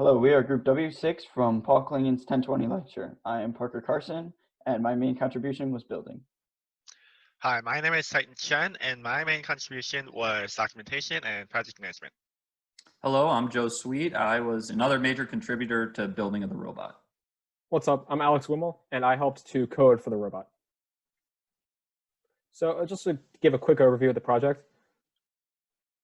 Hello, we are Group W6 from Paul Klingen's 1020 lecture. I am Parker Carson, and my main contribution was building. Hi, my name is Titan Chen, and my main contribution was documentation and project management. Hello, I'm Joe Sweet. I was another major contributor to building of the robot. What's up? I'm Alex Wimmel, and I helped to code for the robot. So just to give a quick overview of the project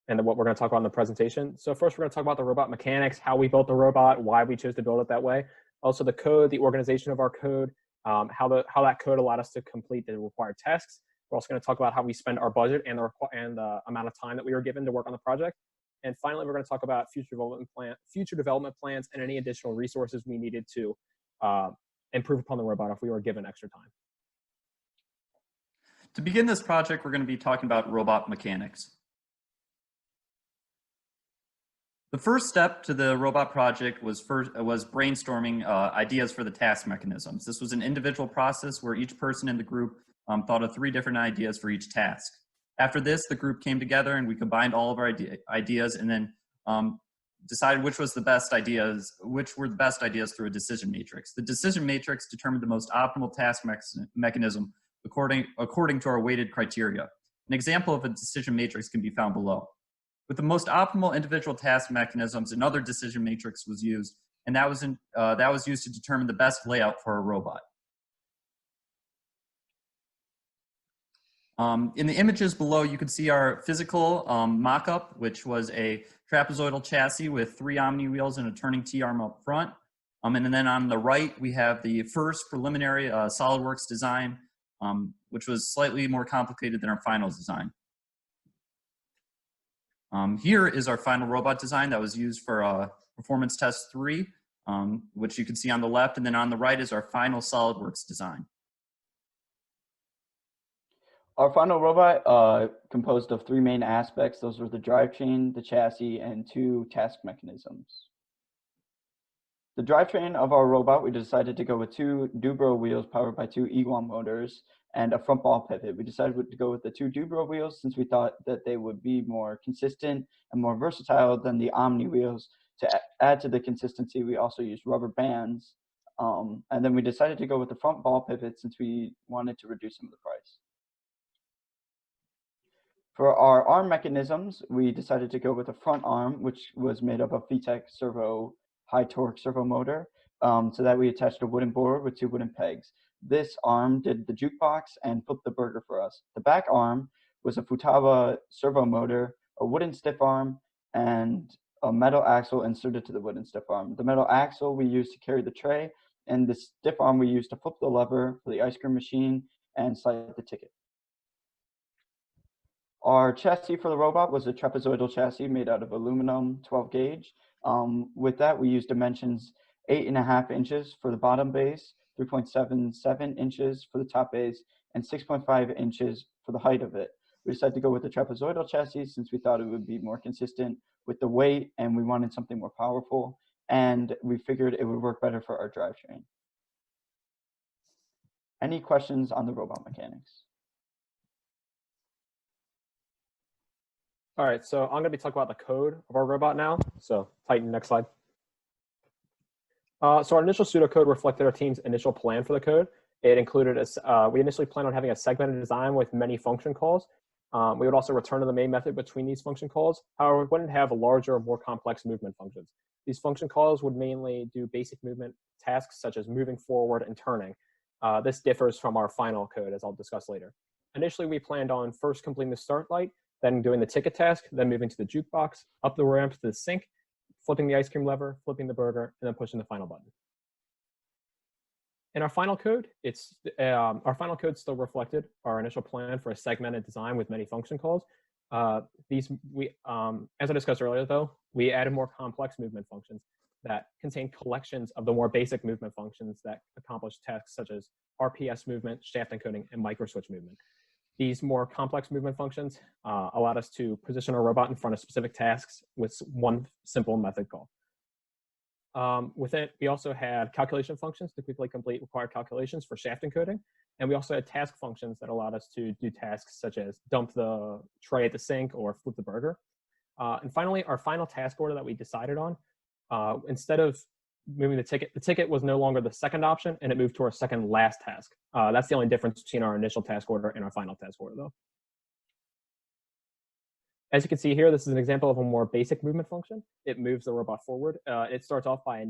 and what we're going to talk about in the presentation. So first, we're going to talk about the robot mechanics, how we built the robot, why we chose to build it that way. Also the code, the organization of our code, how that code allowed us to complete the required tasks. We're also going to talk about how we spend our budget and the amount of time that we were given to work on the project. And finally, we're going to talk about future development plans and any additional resources we needed to improve upon the robot if we were given extra time. To begin this project, we're going to be talking about robot mechanics. The first step to the robot project was brainstorming ideas for the task mechanisms. This was an individual process where each person in the group thought of 3 different ideas for each task. After this, the group came together and we combined all of our ideas and then decided which were the best ideas through a decision matrix. The decision matrix determined the most optimal task mechanism according to our weighted criteria. An example of a decision matrix can be found below. With the most optimal individual task mechanisms, another decision matrix was used, and that was used to determine the best layout for a robot. In the images below, you can see our physical mock-up, which was a trapezoidal chassis with 3 omni wheels and a turning T-arm up front. And then on the right, we have the first preliminary SolidWorks design, which was slightly more complicated than our final design. Here is our final robot design that was used for performance test 3, which you can see on the left, and then on the right is our final SolidWorks design. Our final robot composed of 3 main aspects. Those were the drivetrain, the chassis, and 2 task mechanisms. The drivetrain of our robot, we decided to go with 2 Dubro wheels powered by 2 Iguan motors and a front ball pivot. We decided to go with the 2 Dubro wheels since we thought that they would be more consistent and more versatile than the Omni wheels. To add to the consistency, we also used rubber bands. And then we decided to go with the front ball pivot since we wanted to reduce some of the price. For our arm mechanisms, we decided to go with a front arm, which was made up of VTEC servo high torque servo motor, so that we attached a wooden board with 2 wooden pegs. This arm did the jukebox and flipped the burger for us. The back arm was a Futaba servo motor, a wooden stiff arm, and a metal axle inserted to the wooden stiff arm. The metal axle we used to carry the tray, and the stiff arm we used to flip the lever for the ice cream machine and slide the ticket. Our chassis for the robot was a trapezoidal chassis made out of aluminum 12 gauge. With that, we used dimensions 8.5 inches for the bottom base, 3.77 inches for the top base, and 6.5 inches for the height of it. We decided to go with the trapezoidal chassis since we thought it would be more consistent with the weight and we wanted something more powerful, and we figured it would work better for our drivetrain. Any questions on the robot mechanics? All right, so I'm going to be talking about the code of our robot now. So Titan, next slide. So our initial pseudocode reflected our team's initial plan for the code. It included, we initially planned on having a segmented design with many function calls. We would also return to the main method between these function calls. However, we wouldn't have larger, more complex movement functions. These function calls would mainly do basic movement tasks such as moving forward and turning. This differs from our final code, as I'll discuss later. Initially, we planned on first completing the start light, then doing the ticket task, then moving to the jukebox, up the ramp to the sink, flipping the ice cream lever, flipping the burger, and then pushing the final button. In our final code, our final code still reflected our initial plan for a segmented design with many function calls. As I discussed earlier, though, we added more complex movement functions that contain collections of the more basic movement functions that accomplish tasks such as RPS movement, shaft encoding, and microswitch movement. These more complex movement functions allowed us to position our robot in front of specific tasks with one simple method call. With it, we also had calculation functions to quickly complete required calculations for shaft encoding. And we also had task functions that allowed us to do tasks such as dump the tray at the sink or flip the burger. And finally, our final task order that we decided on Instead of moving the ticket was no longer the second option, and it moved to our second last task. That's the only difference between our initial task order and our final task order, though. As you can see here, this is an example of a more basic movement function. It moves the robot forward. It starts off by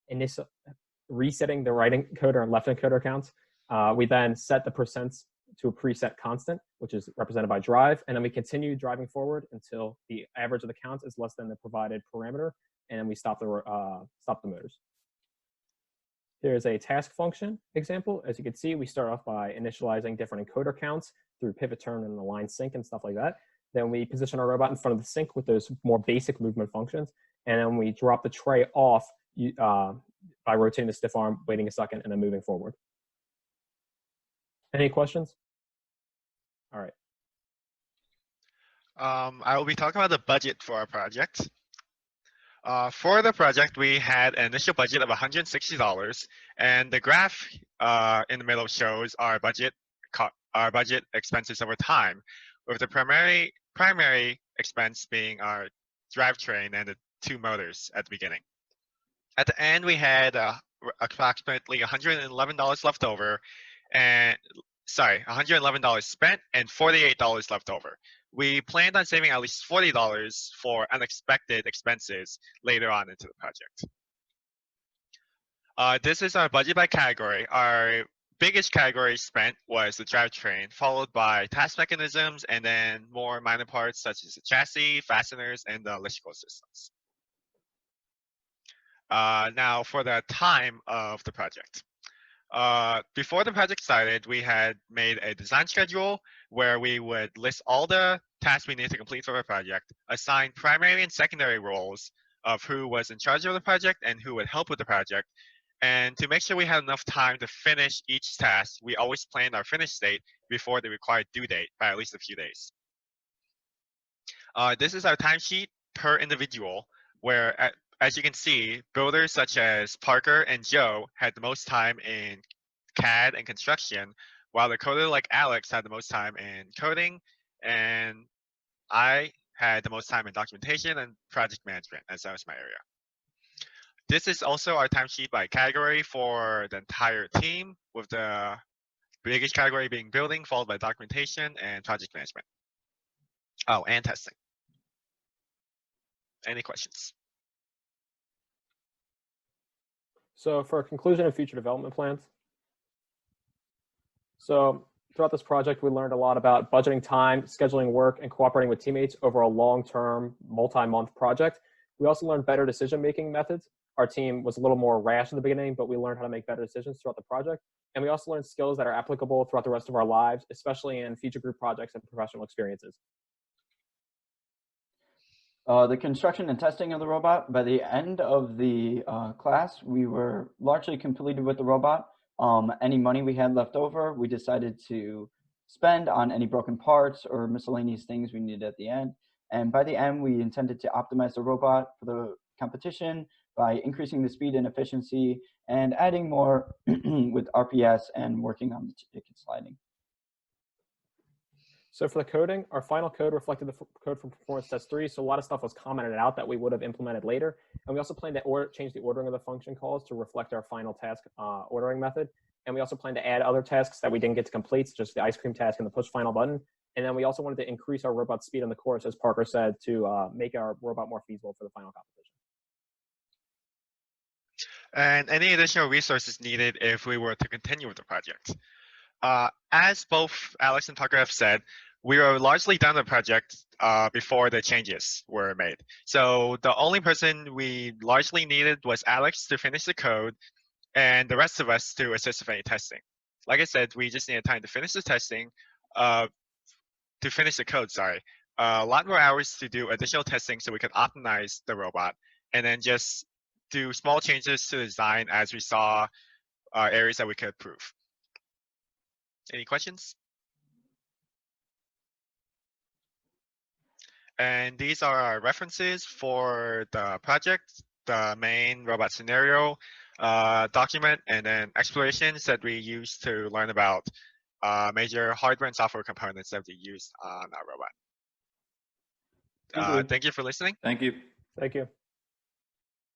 initial resetting the right encoder and left encoder counts. We then set the percents to a preset constant, which is represented by drive, and then we continue driving forward until the average of the counts is less than the provided parameter, and then we stop the motors. Here's a task function example. As you can see, we start off by initializing different encoder counts through pivot turn and align sync and stuff like that. Then we position our robot in front of the sync with those more basic movement functions, and then we drop the tray off by rotating the stiff arm, waiting a second, and then moving forward. Any questions? All right. I will be talking about the budget for our project. For the project, we had an initial budget of $160, and the graph in the middle shows our budget expenses over time, with the primary expense being our drivetrain and the 2 motors at the beginning. At the end, we had approximately $111 left over, and $111 spent and $48 left over. We planned on saving at least $40 for unexpected expenses later on into the project. This is our budget by category. Our biggest category spent was the drivetrain, followed by task mechanisms, and then more minor parts such as the chassis, fasteners, and the electrical systems. Now for the time of the project. Before the project started, we had made a design schedule where we would list all the tasks we need to complete for our project, assign primary and secondary roles of who was in charge of the project and who would help with the project. And to make sure we had enough time to finish each task, we always planned our finish date before the required due date by at least a few days. This is our timesheet per individual, where as you can see, builders such as Parker and Joe had the most time in CAD and construction, while the coder like Alex had the most time in coding, and I had the most time in documentation and project management, as that was my area. This is also our timesheet by category for the entire team, with the biggest category being building, followed by documentation and project management. Oh, and testing. Any questions? So for a conclusion and future development plans. So throughout this project, we learned a lot about budgeting time, scheduling work, and cooperating with teammates over a long-term, multi-month project. We also learned better decision-making methods. Our team was a little more rash in the beginning, but we learned how to make better decisions throughout the project. And we also learned skills that are applicable throughout the rest of our lives, especially in feature group projects and professional experiences. The construction and testing of the robot. By the end of the class, we were largely completed with the robot. Any money we had left over, we decided to spend on any broken parts or miscellaneous things we needed at the end. And by the end, we intended to optimize the robot for the competition by increasing the speed and efficiency and adding more with RPS and working on the ticket sliding. So for the coding, our final code reflected the code from performance test 3. So a lot of stuff was commented out that we would have implemented later. And we also plan to change the ordering of the function calls to reflect our final task ordering method. And we also plan to add other tasks that we didn't get to complete, such as the ice cream task and the push final button. And then we also wanted to increase our robot speed on the course, as Parker said, to make our robot more feasible for the final competition. And any additional resources needed if we were to continue with the project. As both Alex and Parker have said, we were largely done with the project before the changes were made. So the only person we largely needed was Alex to finish the code and the rest of us to assist with any testing. Like I said, we just needed time to finish the testing, to finish the code, sorry. A lot more hours to do additional testing so we could optimize the robot, and then just do small changes to the design as we saw areas that we could improve. Any questions? And these are our references for the project, the main robot scenario document, and then explorations that we use to learn about major hardware and software components that we use on our robot. Thank you for listening. Thank you. Thank you.